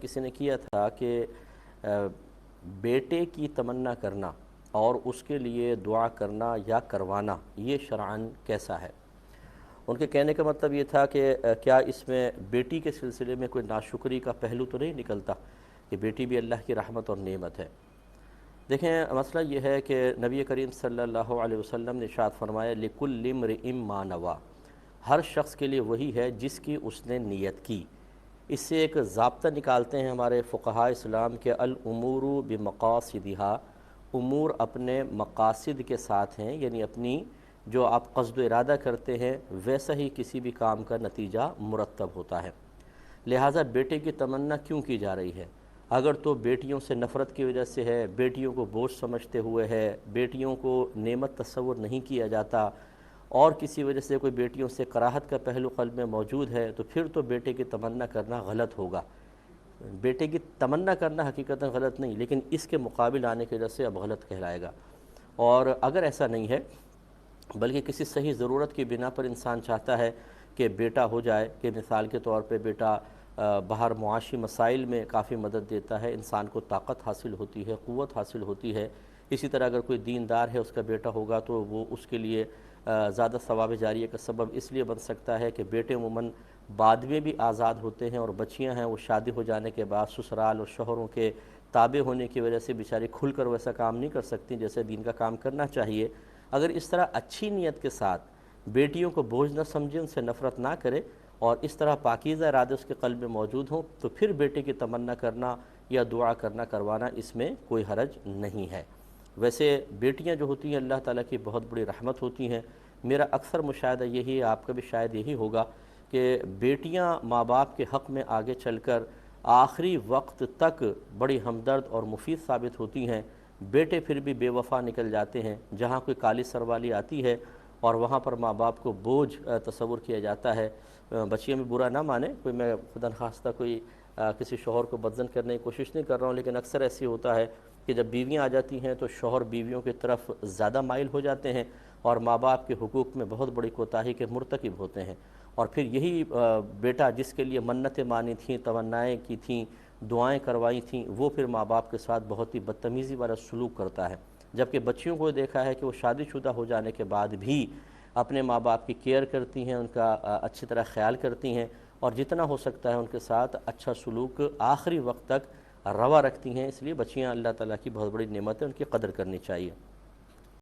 کسی نے کیا تھا کہ بیٹے کی تمنا کرنا اور اس کے لیے دعا کرنا یا کروانا یہ شرعاً کیسا ہے؟ ان کے کہنے کا مطلب یہ تھا کہ کیا اس میں بیٹی کے سلسلے میں کوئی ناشکری کا پہلو تو نہیں نکلتا کہ بیٹی بھی اللہ کی رحمت اور نعمت ہے؟ دیکھیں، مسئلہ یہ ہے کہ نبی کریم صلی اللہ علیہ وسلم نے ارشاد فرمایا لِكُلِّ امْرِئٍ مَّا نَوَىٰ، ہر شخص کے لیے وہی ہے جس کی اس نے نیت کی۔ اس سے ایک ضابطہ نکالتے ہیں ہمارے فقہاء اسلام کے الامور بمقاصدہا، امور اپنے مقاصد کے ساتھ ہیں، یعنی اپنی جو آپ قصد و ارادہ کرتے ہیں ویسا ہی کسی بھی کام کا نتیجہ مرتب ہوتا ہے۔ لہٰذا بیٹے کی تمنا کیوں کی جا رہی ہے؟ اگر تو بیٹیوں سے نفرت کی وجہ سے ہے، بیٹیوں کو بوجھ سمجھتے ہوئے ہے، بیٹیوں کو نعمت تصور نہیں کیا جاتا، اور کسی وجہ سے کوئی بیٹیوں سے کراہت کا پہلو قلب میں موجود ہے، تو پھر تو بیٹے کی تمنا کرنا غلط ہوگا۔ بیٹے کی تمنا کرنا حقیقتاً غلط نہیں، لیکن اس کے مقابل آنے کی وجہ سے اب غلط کہلائے گا۔ اور اگر ایسا نہیں ہے بلکہ کسی صحیح ضرورت کی بنا پر انسان چاہتا ہے کہ بیٹا ہو جائے، کہ مثال کے طور پہ بیٹا باہر معاشی مسائل میں کافی مدد دیتا ہے، انسان کو طاقت حاصل ہوتی ہے، قوت حاصل ہوتی ہے۔ اسی طرح اگر کوئی دیندار ہے اس کا بیٹا ہوگا تو وہ اس کے لیے زیادہ ثواب جاریہ کا سبب اس لیے بن سکتا ہے کہ بیٹے عموماً بعد میں بھی آزاد ہوتے ہیں، اور بچیاں ہیں وہ شادی ہو جانے کے بعد سسرال اور شوہروں کے تابع ہونے کی وجہ سے بیچاری کھل کر ویسا کام نہیں کر سکتی جیسے دین کا کام کرنا چاہیے۔ اگر اس طرح اچھی نیت کے ساتھ بیٹیوں کو بوجھ نہ سمجھے، ان سے نفرت نہ کرے، اور اس طرح پاکیزہ ارادے اس کے قلب میں موجود ہوں، تو پھر بیٹے کی تمنا کرنا یا دعا کرنا کروانا اس میں کوئی حرج نہیں ہے۔ ویسے بیٹیاں جو ہوتی ہیں اللہ تعالیٰ کی بہت بڑی رحمت ہوتی ہیں۔ میرا اکثر مشاہدہ یہی ہے، آپ کا بھی شاید یہی ہوگا، کہ بیٹیاں ماں باپ کے حق میں آگے چل کر آخری وقت تک بڑی ہمدرد اور مفید ثابت ہوتی ہیں۔ بیٹے پھر بھی بے وفا نکل جاتے ہیں، جہاں کوئی کالی سروالی آتی ہے اور وہاں پر ماں باپ کو بوجھ تصور کیا جاتا ہے۔ بچیاں بھی برا نہ مانے، کوئی میں خدا نخواستہ کوئی کسی شوہر کو بدظن کرنے کی کوشش نہیں کر رہا ہوں، لیکن اکثر ایسی ہوتا ہے کہ جب بیویاں آ جاتی ہیں تو شوہر بیویوں کی طرف زیادہ مائل ہو جاتے ہیں اور ماں باپ کے حقوق میں بہت بڑی کوتاہی کے مرتکب ہوتے ہیں، اور پھر یہی بیٹا جس کے لیے منتیں مانی تھیں، تمنائیں کی تھیں، دعائیں کروائی تھیں، وہ پھر ماں باپ کے ساتھ بہت ہی بدتمیزی والا سلوک کرتا ہے۔ جبکہ بچیوں کو دیکھا ہے کہ وہ شادی شدہ ہو جانے کے بعد بھی اپنے ماں باپ کی کیئر کرتی ہیں، ان کا اچھی طرح خیال کرتی ہیں، اور جتنا ہو سکتا ہے ان کے ساتھ اچھا سلوک آخری وقت تک روا رکھتی ہیں۔ اس لیے بچیاں اللہ تعالیٰ کی بہت بڑی نعمت ہے، ان کی قدر کرنی چاہیے۔